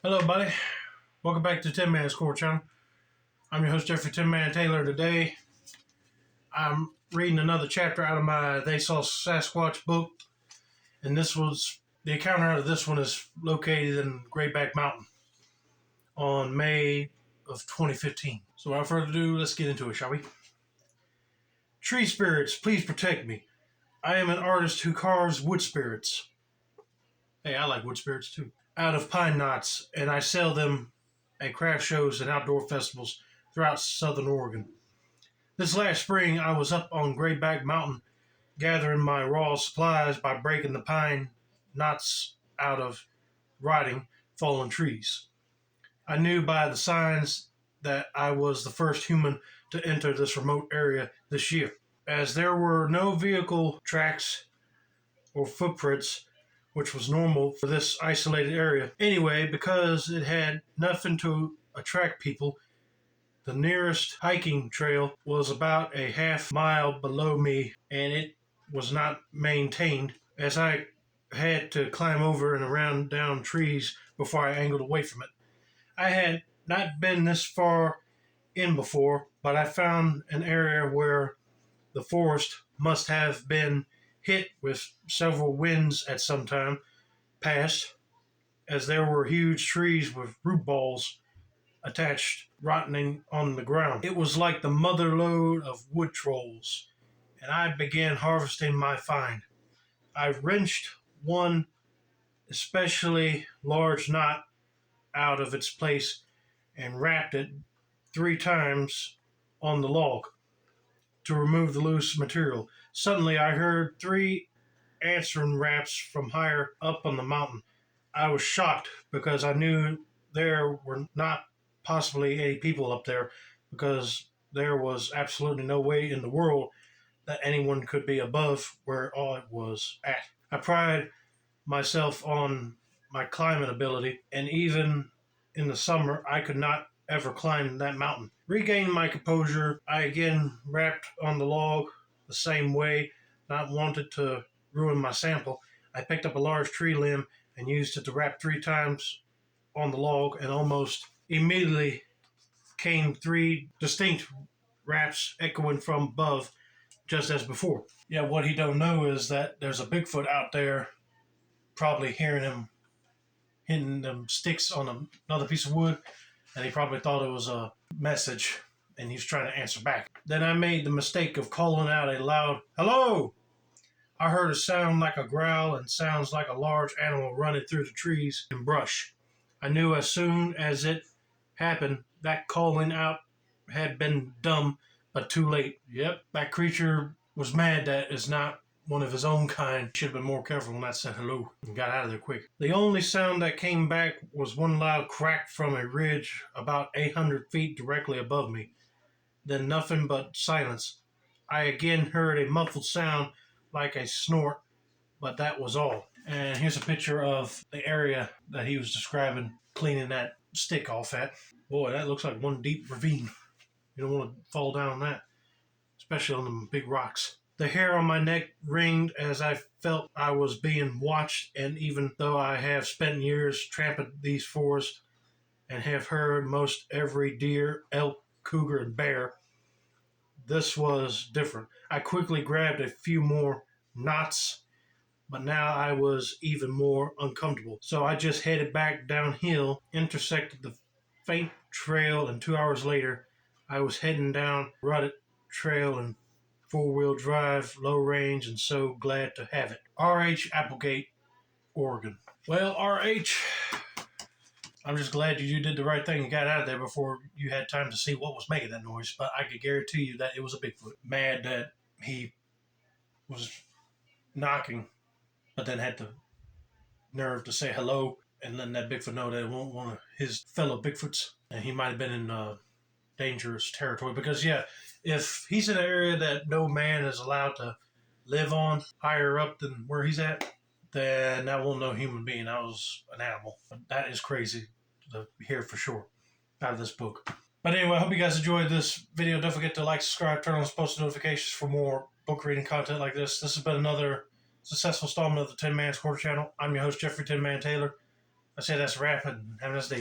Hello, buddy. Welcome back to Tin Man's Core Channel. I'm your host, Jeffrey Tin Man Taylor. Today, I'm reading another chapter out of my They Saw Sasquatch book, and the encounter out of this one is located in Grayback Mountain on May of 2015. So without further ado, let's get into it, shall we? Tree spirits, please protect me. I am an artist who carves wood spirits. Hey, I like wood spirits too. Out of pine knots, and I sell them at craft shows and outdoor festivals throughout southern Oregon. This last spring, I was up on Grayback Mountain gathering my raw supplies by breaking the pine knots out of rotting, fallen trees. I knew by the signs that I was the first human to enter this remote area this year. As there were no vehicle tracks or footprints, which was normal for this isolated area. Anyway, because it had nothing to attract people, the nearest hiking trail was about a half-mile below me, and it was not maintained, as I had to climb over and around down trees before I angled away from it. I had not been this far in before, but I found an area where the forest must have been hit with several winds at some time past, as there were huge trees with root balls attached, rotting on the ground. It was like the mother lode of wood trolls, and I began harvesting my find. I wrenched one especially large knot out of its place and rapped it 3 times on the log to remove the loose material. Suddenly I heard 3 answering raps from higher up on the mountain. I was shocked because I knew there were not possibly any people up there, because there was absolutely no way in the world that anyone could be above where I was at. I pride myself on my climbing ability, and even in the summer I could not ever climb that mountain. Regaining my composure, I again rapped on the log the same way, not wanted to ruin my sample. I picked up a large tree limb and used it to rap 3 times on the log, and almost immediately came 3 distinct raps echoing from above, just as before. Yeah, what he don't know is that there's a Bigfoot out there, probably hearing him hitting them sticks on another piece of wood, and he probably thought it was a message, and he was trying to answer back. Then I made the mistake of calling out a loud, "Hello!" I heard a sound like a growl and sounds like a large animal running through the trees and brush. I knew as soon as it happened that calling out had been dumb, but too late. Yep, that creature was mad that it's not one of his own kind. Should have been more careful when I said hello and got out of there quick. The only sound that came back was one loud crack from a ridge about 800 feet directly above me. Then nothing but silence. I again heard a muffled sound like a snort, but that was all. And here's a picture of the area that he was describing, cleaning that stick off at. Boy, that looks like one deep ravine. You don't want to fall down that, especially on them big rocks. The hair on my neck ringed as I felt I was being watched, and even though I have spent years tramping these forests and have heard most every deer, elk, cougar, and bear, this was different. I quickly grabbed a few more knots, but now I was even more uncomfortable. So I just headed back downhill, intersected the faint trail, and 2 hours later, I was heading down rutted trail and 4-wheel drive, low range, and so glad to have it. R.H. Applegate, Oregon. Well, R.H., I'm just glad you did the right thing and got out of there before you had time to see what was making that noise, but I could guarantee you that it was a Bigfoot. Mad that he was knocking, but then had the nerve to say hello and letting that Bigfoot know that it wasn't one of his fellow Bigfoots, and he might have been in dangerous territory. Because, yeah, if he's in an area that no man is allowed to live on, higher up than where he's at, then that wasn't no human being. That was an animal. But that is crazy to hear for sure out of this book. But anyway, I hope you guys enjoyed this video. Don't forget to like, subscribe, turn on post notifications for more book reading content like this. This has been another successful installment of the Tin Man's Quarter Channel. I'm your host, Jeffrey Tin Man Taylor. I say that's a wrap, and have a nice day.